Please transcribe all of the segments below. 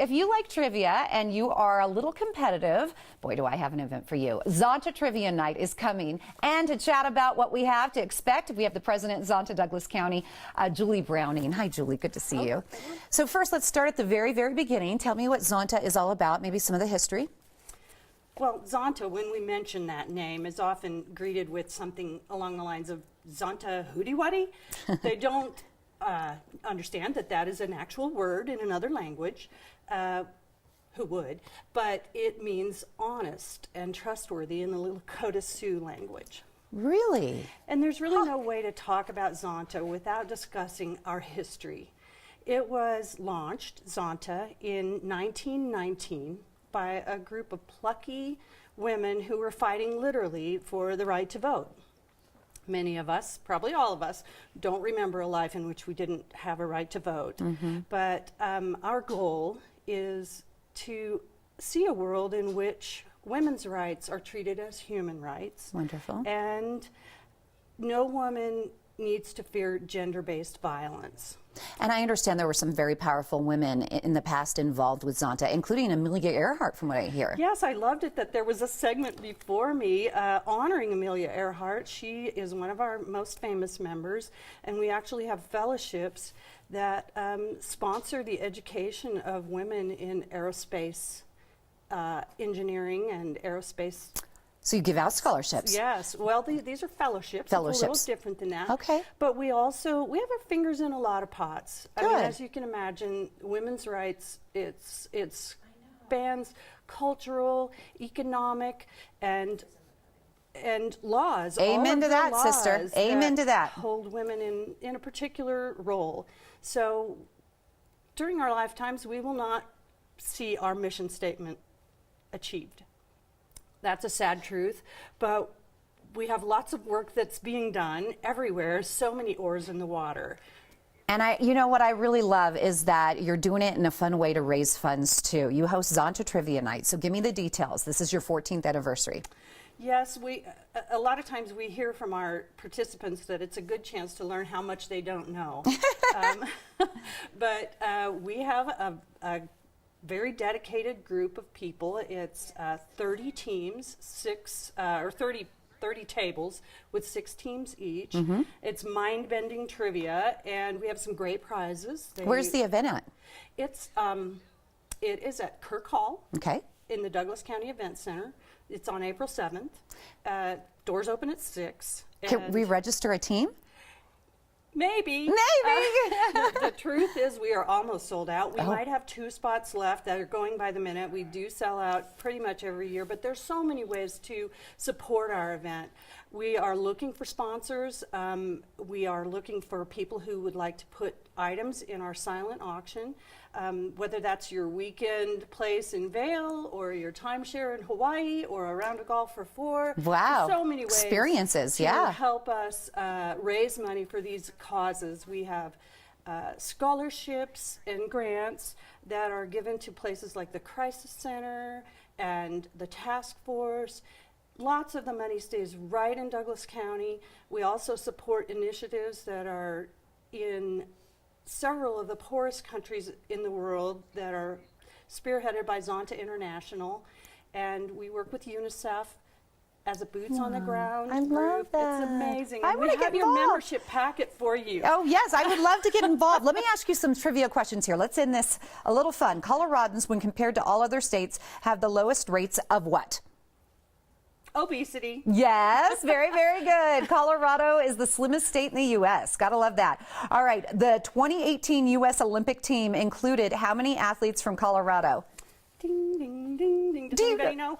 if you like trivia and you are a little competitive, boy, do I have an event for you. Zonta Trivia Night is coming. And to chat about what we have to expect, we have the president of Zonta Douglas County, Julie Browning. Hi, Julie. Good to see you. So first, let's start at the very, very beginning. Tell me what Zonta is all about, maybe some of the history. Well, Zonta, when we mention that name, is often greeted with something along the lines of Zonta Hootie Waddy. They don't understand that that is an actual word in another language. Who would? But it means honest and trustworthy in the Lakota Sioux language. Really? And there's really no way to talk about Zonta without discussing our history. It was launched, Zonta, in 1919 by a group of plucky women who were fighting literally for the right to vote. Many of us, probably all of us, don't remember a life in which we didn't have a right to vote. But our goal is to see a world in which women's rights are treated as human rights. Wonderful. And no woman needs to fear gender-based violence. And I understand there were some very powerful women in the past involved with Zonta, including Amelia Earhart, from what I hear. Yes, I loved it that there was a segment before me honoring Amelia Earhart. She is one of our most famous members, and we actually have fellowships that sponsor the education of women in aerospace engineering and aerospace. So you give out scholarships? Yes. Well, these are fellowships. Fellowships. It's a little different than that. Okay. But we have our fingers in a lot of pots. Good. I mean, as you can imagine, women's rights, it spans cultural, economic, and laws. Amen to that, sister. Amen to that. Hold women in a particular role. So during our lifetimes, we will not see our mission statement achieved. That's a sad truth, but we have lots of work that's being done everywhere, so many oars in the water. And you know what I really love is that you're doing it in a fun way to raise funds too. You host Zonta Trivia Night, so give me the details. This is your 14th anniversary. Yes, a lot of times we hear from our participants that it's a good chance to learn how much they don't know. But we have a very dedicated group of people. It's 30 teams, 30 tables with 6 teams each. It's mind-bending trivia, and we have some great prizes. Where's the event at? It is at Kirk Hall. Okay. In the Douglas County Event Center. It's on April 7th. Doors open at 6. Can we register a team? Maybe. Maybe. The truth is we are almost sold out. We might have 2 spots left that are going by the minute. We do sell out pretty much every year, but there's so many ways to support our event. We are looking for sponsors. We are looking for people who would like to put items in our silent auction, whether that's your weekend place in Vail or your timeshare in Hawaii or a round of golf for 4. Wow. There's so many ways experiences, to help us raise money for these causes. We have scholarships and grants that are given to places like the Crisis Center and the Task Force. Lots of the money stays right in Douglas County. We also support initiatives that are in several of the poorest countries in the world that are spearheaded by Zonta International. And we work with UNICEF as a boots on the ground I group. love that. It's amazing. I And we want to have get your involved. membership packet for you. Oh, yes, I would love to get involved. Let me ask you some trivia questions here. Let's end this a little fun. Coloradans, when compared to all other states, have the lowest rates of what? Obesity. Yes, very, very good. Colorado is the slimmest state in the U.S. Gotta love that. All right, the 2018 U.S. Olympic team included how many athletes from Colorado? Ding, ding, ding, ding. Does Do you anybody know?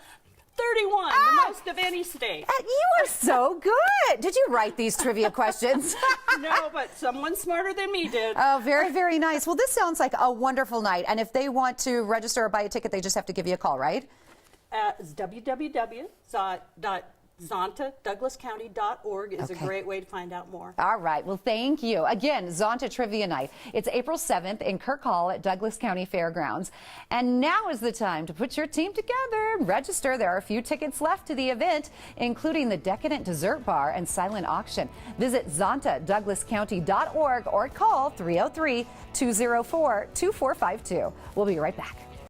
31, the most of any state. You are so good. Did you write these trivia questions? No, but someone smarter than me did. Oh, very, very nice. Well, this sounds like a wonderful night. And if they want to register or buy a ticket, they just have to give you a call, right? It's www.zontadouglascounty.org is a great way to find out more. All right. Well, thank you. Again, Zonta Trivia Night. It's April 7th in Kirk Hall at Douglas County Fairgrounds. And now is the time to put your team together and register. There are a few tickets left to the event, including the Decadent Dessert Bar and Silent Auction. Visit zontadouglascounty.org or call 303-204-2452. We'll be right back.